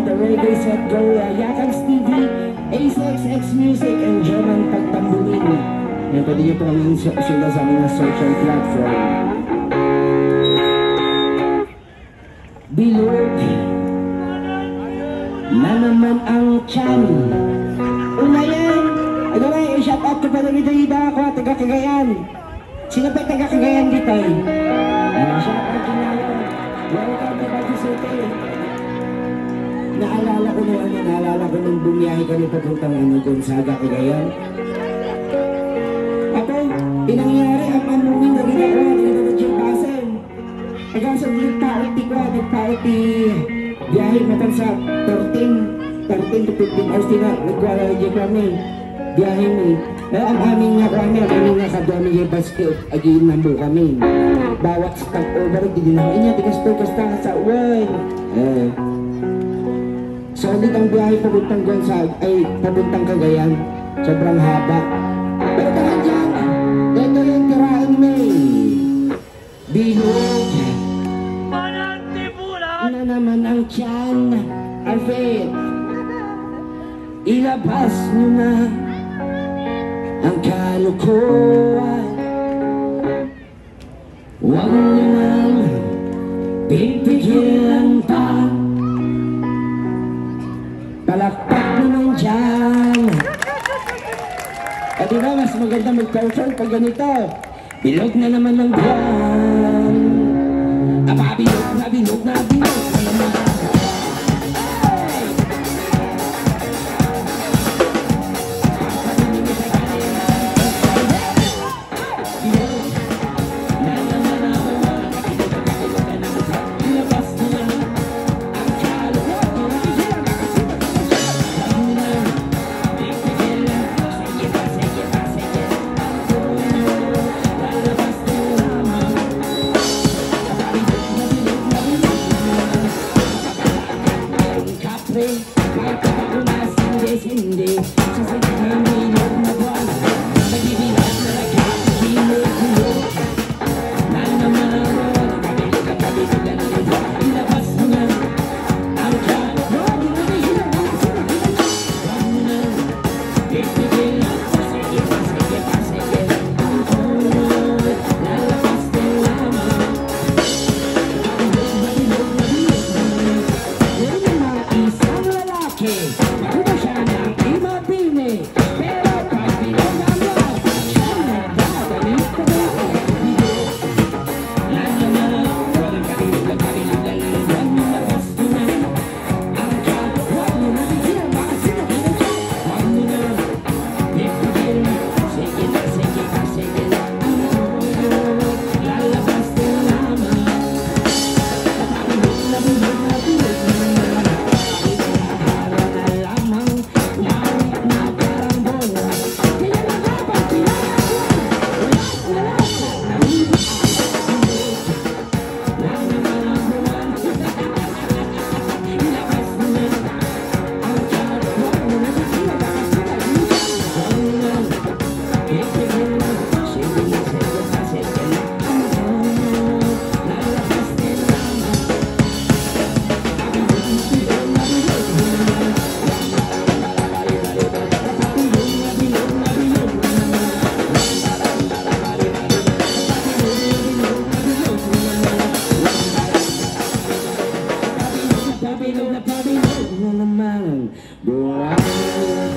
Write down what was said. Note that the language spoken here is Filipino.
the Reggae Set Go, Yakang Stevie, ACXX Music, and German Pagtambulin. Yan, pwede nyo po kami sila sa aming social platform. Bilog na naman ang tiyan. Una yan, ano ba, i-shout out ko pa na ito ako, taga Cagayan. Sino pa taga Cagayan dito? Shout out ko na yun. Welcome to Baguio City. Naalala ko nung bumiyahe kami papuntang Gonzaga, Cagayan. Ako, pinangyari ang amunin na ginagawa nila ng Jilbasen. Hanggang sa nagpaoti biyahe natin sa 13 to 15 hours na nagwalagay kami. Biyahe ni. Ang aming kadomi yung basket, agiin nambo kami. Bawat stop-over, dininahin niya, tigas-tugas sa uwan. Solid ang biyahe papuntang Gonzaga, papuntang Cagayan. Sobrang haba. Pero tahan dyan, ito yung tirahan may bihog na naman ang tiyan. Alfred, ilabas nyo na ang kalukuhan. Huwag nyo nang pipigilan pa. Palakpak naman dyan. At diba mas maganda mag-perform pag ganito. Bilog na naman ng buwan. Bilog na naman. Pabilog na naman buwan.